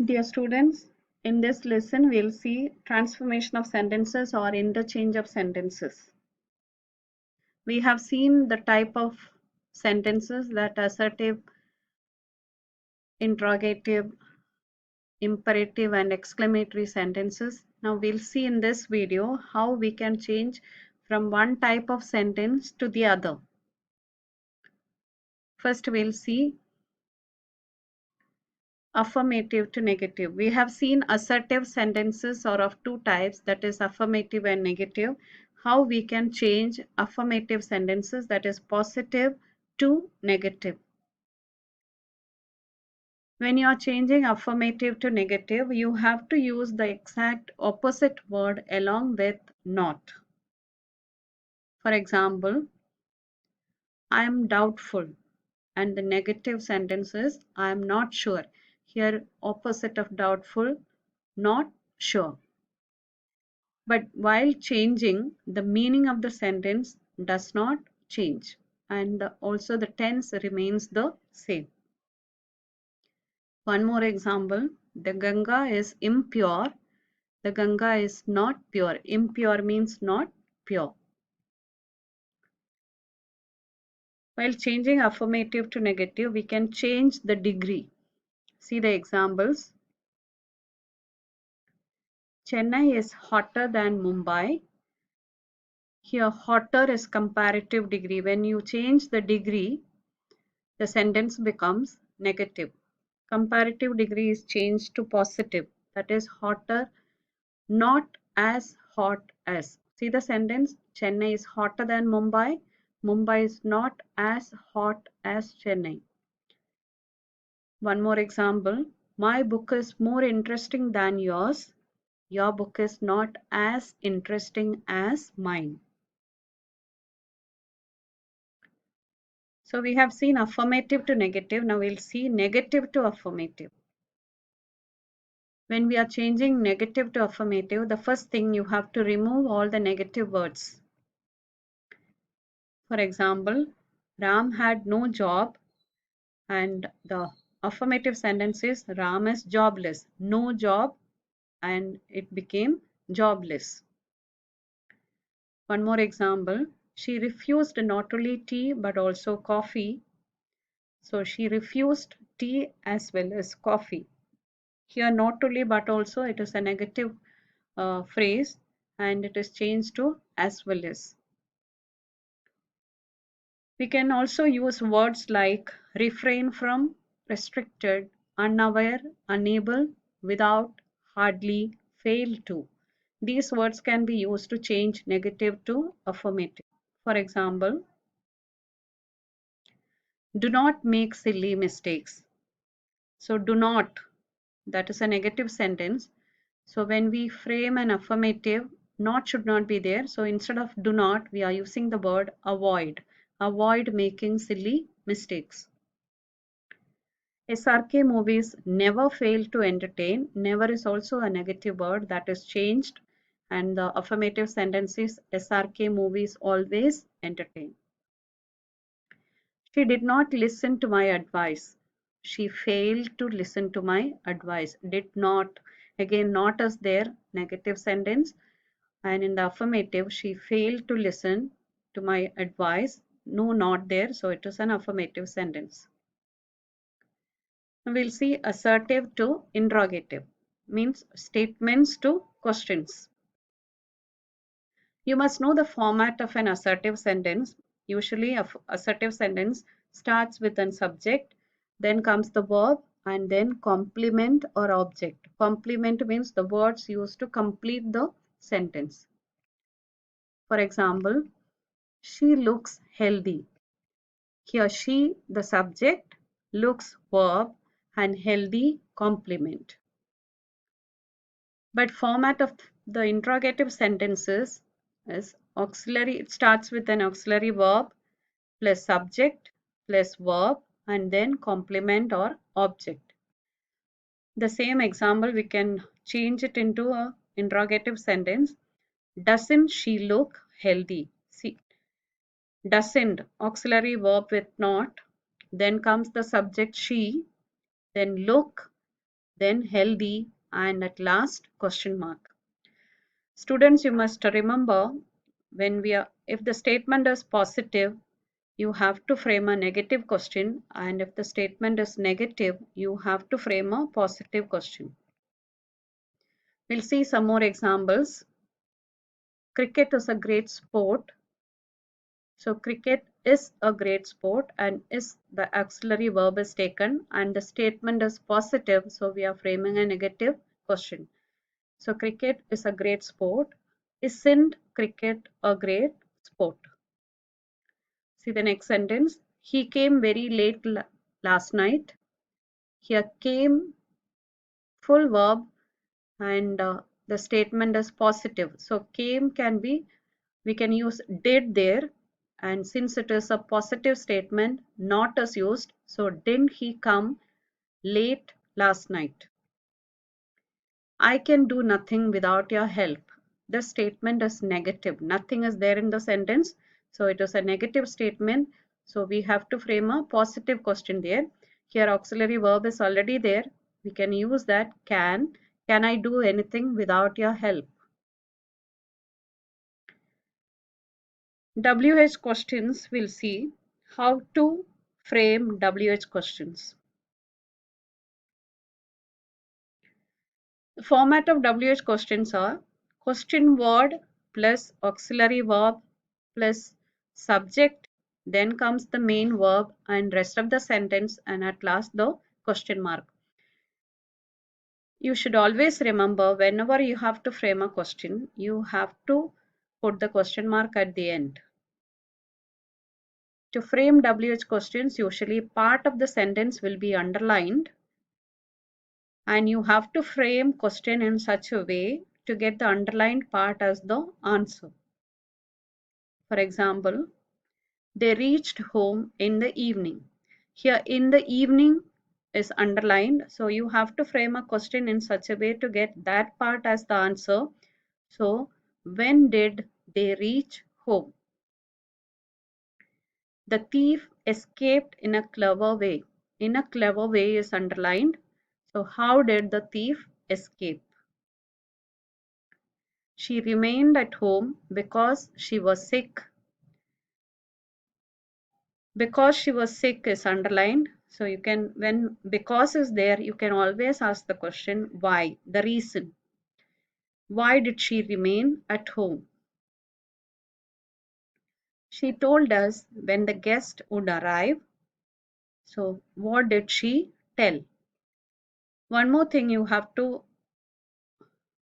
Dear students, in this lesson we'll see transformation of sentences or interchange of sentences. We have seen the type of sentences that assertive, interrogative, imperative and exclamatory sentences. Now we'll see in this video how we can change from one type of sentence to the other. First we'll see affirmative to negative. We have seen assertive sentences are of two types, that is affirmative and negative. How we can change affirmative sentences, that is positive to negative. When you are changing affirmative to negative, you have to use the exact opposite word along with not. For example, I am doubtful, and the negative sentence is I am not sure. Here opposite of doubtful, not sure. But while changing, the meaning of the sentence does not change, and also the tense remains the same. One more example, the Ganga is impure. The Ganga is not pure. Impure means not pure. While changing affirmative to negative, we can change the degree. See the examples. Chennai is hotter than Mumbai. Here hotter is comparative degree. When you change the degree, the sentence becomes negative. Comparative degree is changed to positive. That is hotter, not as hot as. See the sentence, Chennai is hotter than Mumbai. Mumbai is not as hot as Chennai. One more example, my book is more interesting than yours. Your book is not as interesting as mine. So we have seen affirmative to negative. Now we'll see negative to affirmative. When we are changing negative to affirmative, the first thing you have to remove all the negative words. For example, Ram had no job, and the affirmative sentence is Ram is jobless. No job, and it became jobless. One more example, she refused not only tea but also coffee. So she refused tea as well as coffee. Here not only but also, it is a negative phrase and it is changed to as well as. We can also use words like refrain from, restricted, unaware, unable, without, hardly, fail to. These words can be used to change negative to affirmative. For example, do not make silly mistakes. So do not, that is a negative sentence. So when we frame an affirmative, not should not be there. So instead of do not, we are using the word avoid. Avoid making silly mistakes. SRK movies never fail to entertain. Never is also a negative word that is changed, and the affirmative sentence is SRK movies always entertain. She did not listen to my advice. She failed to listen to my advice. Did not. Again, not as there, negative sentence. And in the affirmative, she failed to listen to my advice. No, not there. So it is an affirmative sentence. Now we'll see assertive to interrogative. Means statements to questions. You must know the format of an assertive sentence. Usually, an assertive sentence starts with a subject, then comes the verb, and then complement or object. Complement means the words used to complete the sentence. For example, she looks healthy. Here, she, the subject, looks verb, and healthy complement. But format of the interrogative sentences is auxiliary. It starts with an auxiliary verb plus subject plus verb and then complement or object. The same example we can change it into a interrogative sentence. Doesn't she look healthy? See, doesn't, auxiliary verb with not, then comes the subject she, then look, then healthy, and at last question mark. Students, you must remember if the statement is positive, you have to frame a negative question, and if the statement is negative, you have to frame a positive question. We'll see some more examples. Cricket is a great sport. So cricket is a great sport, and is the auxiliary verb is taken and the statement is positive, so we are framing a negative question. So cricket is a great sport. Isn't cricket a great sport? See the next sentence. He came very late last night. Here came full verb, and the statement is positive. So came can be, we can use did there, and since it is a positive statement, not is used. So didn't he come late last night? I can do nothing without your help. The statement is negative. Nothing is there in the sentence. So it is a negative statement. So we have to frame a positive question there. Here auxiliary verb is already there. We can use that can. Can I do anything without your help? WH questions, we'll see how to frame WH questions. The format of WH questions are question word plus auxiliary verb plus subject, then comes the main verb and rest of the sentence, and at last the question mark. You should always remember, whenever you have to frame a question, you have to put the question mark at the end. To frame WH questions, usually part of the sentence will be underlined, and you have to frame question in such a way to get the underlined part as the answer. For example, they reached home in the evening. Here in the evening is underlined, so you have to frame a question in such a way to get that part as the answer. So when did they reach home? The thief escaped in a clever way. In a clever way is underlined. So how did the thief escape? She remained at home because she was sick. Because she was sick is underlined. So you can, when because is there, you can always ask the question why, the reason. Why did she remain at home? She told us when the guest would arrive. So what did she tell? One more thing you have to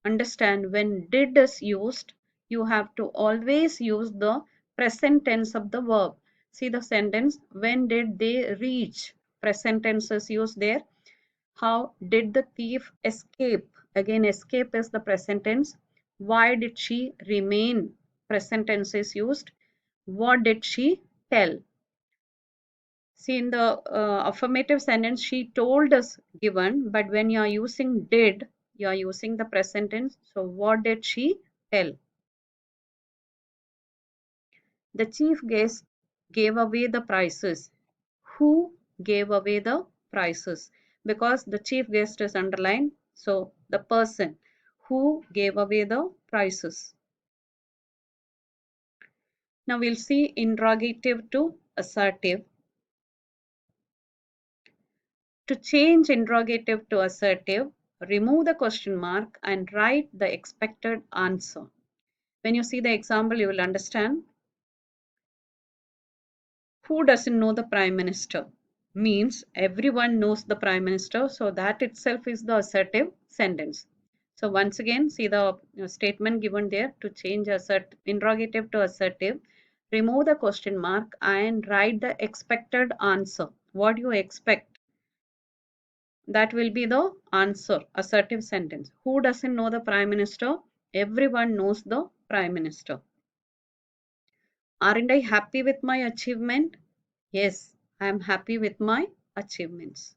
understand, when did is used, you have to always use the present tense of the verb. See the sentence, when did they reach? Present tense is used there. How did the thief escape? Again, escape is the present tense. Why did she remain? Present tense is used. What did she tell? See, in the affirmative sentence, she told us given, but when you are using did, you are using the present tense. So what did she tell? The chief guest gave away the prizes. Who gave away the prizes? Because the chief guest is underlined, so the person who gave away the prizes. Now we'll see interrogative to assertive. To change interrogative to assertive, remove the question mark and write the expected answer. When you see the example, you will understand. Who doesn't know the Prime Minister? Means everyone knows the Prime Minister, so that itself is the assertive sentence. So once again, see the statement given there. To change interrogative to assertive, remove the question mark and write the expected answer. What you expect, that will be the answer, assertive sentence. Who doesn't know the Prime Minister? Everyone knows the Prime Minister. Aren't I happy with my achievement? Yes, I am happy with my achievements.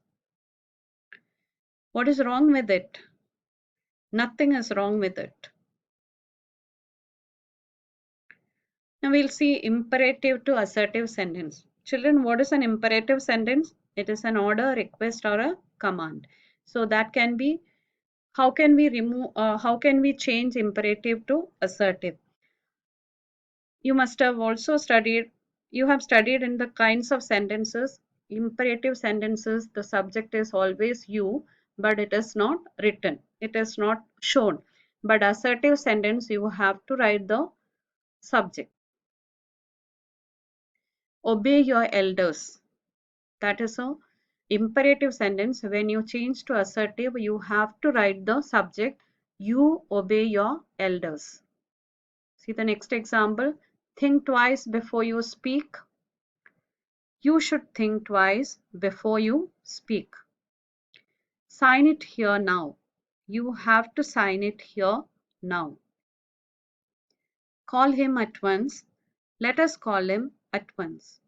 What is wrong with it? Nothing is wrong with it. Now we'll see imperative to assertive sentence. Children, what is an imperative sentence? It is an order, request, or a command. So that can be, how can we remove, how can we change imperative to assertive? You must have also studied, you have studied in the kinds of sentences. Imperative sentences, the subject is always you, but it is not written, it is not shown. But assertive sentence, you have to write the subject. Obey your elders. That is a imperative sentence. When you change to assertive, you have to write the subject. You obey your elders. See the next example. Think twice before you speak. You should think twice before you speak. Sign it here now. You have to sign it here now. Call him at once. Let us call him at once.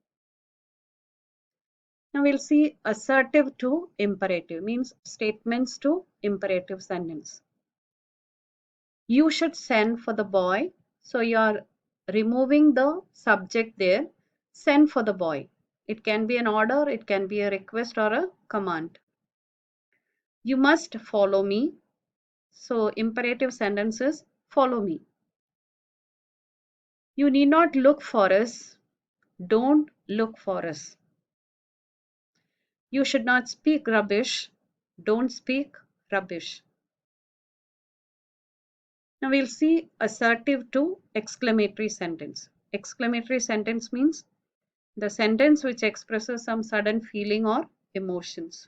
Now we'll see assertive to imperative, means statements to imperative sentence. You should send for the boy. So you're removing the subject there. Send for the boy. It can be an order, it can be a request or a command. You must follow me. So imperative sentences, follow me. You need not look for us. Don't look for us. You should not speak rubbish. Don't speak rubbish. Now we'll see assertive to exclamatory sentence. Exclamatory sentence means the sentence which expresses some sudden feeling or emotions.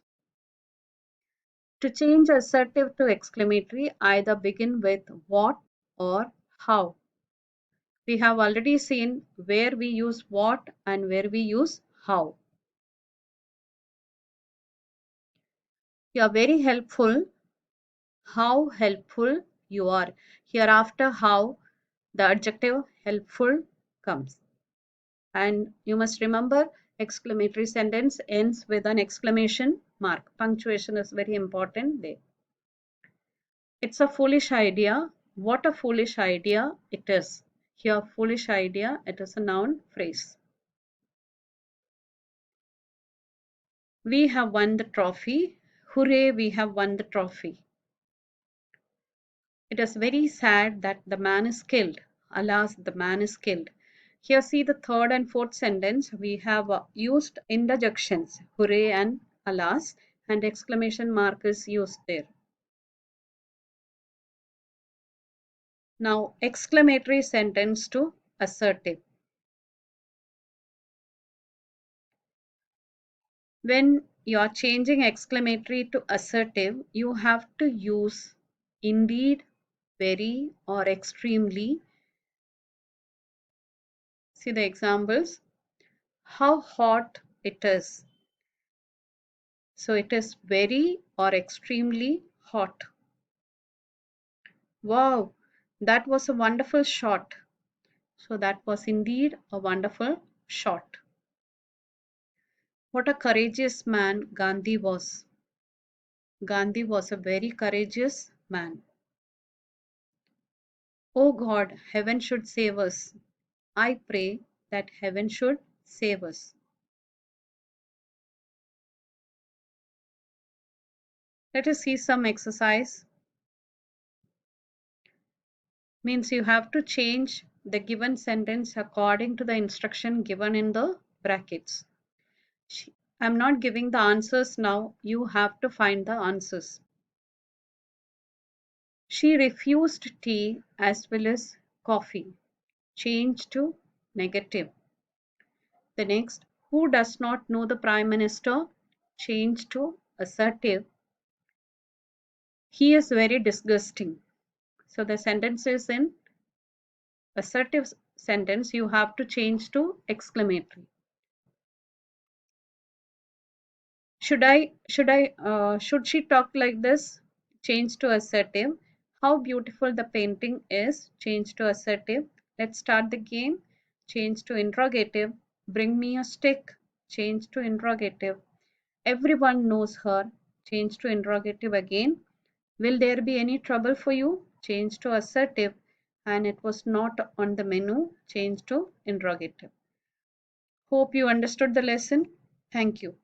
To change assertive to exclamatory, either begin with what or how. We have already seen where we use what and where we use how. You are very helpful. How helpful you are. Here after how, the adjective helpful comes. And you must remember, exclamatory sentence ends with an exclamation mark. Punctuation is very important there. It's a foolish idea. What a foolish idea it is. Here, foolish idea, it is a noun phrase. We have won the trophy. Hooray, we have won the trophy. It is very sad that the man is killed. Alas, the man is killed. Here, see the third and fourth sentence. We have used interjections, hooray and alas, and exclamation mark is used there. Now, exclamatory sentence to assertive. When you are changing exclamatory to assertive, you have to use indeed, very, or extremely. See the examples. How hot it is. So it is very or extremely hot. Wow, that was a wonderful shot. So that was indeed a wonderful shot. What a courageous man Gandhi was. Gandhi was a very courageous man. Oh God, heaven should save us. I pray that heaven should save us. Let us see some exercise. Means you have to change the given sentence according to the instruction given in the brackets. I'm not giving the answers now. You have to find the answers. She refused tea as well as coffee. Change to negative. The next, who does not know the Prime Minister? Change to assertive. He is very disgusting. So the sentence is in assertive sentence. You have to change to exclamatory. Should she talk like this? Change to assertive. How beautiful the painting is. Change to assertive. Let's start the game. Change to interrogative. Bring me a stick. Change to interrogative. Everyone knows her. Change to interrogative again. Will there be any trouble for you? Change to assertive. And it was not on the menu. Change to interrogative. Hope you understood the lesson. Thank you.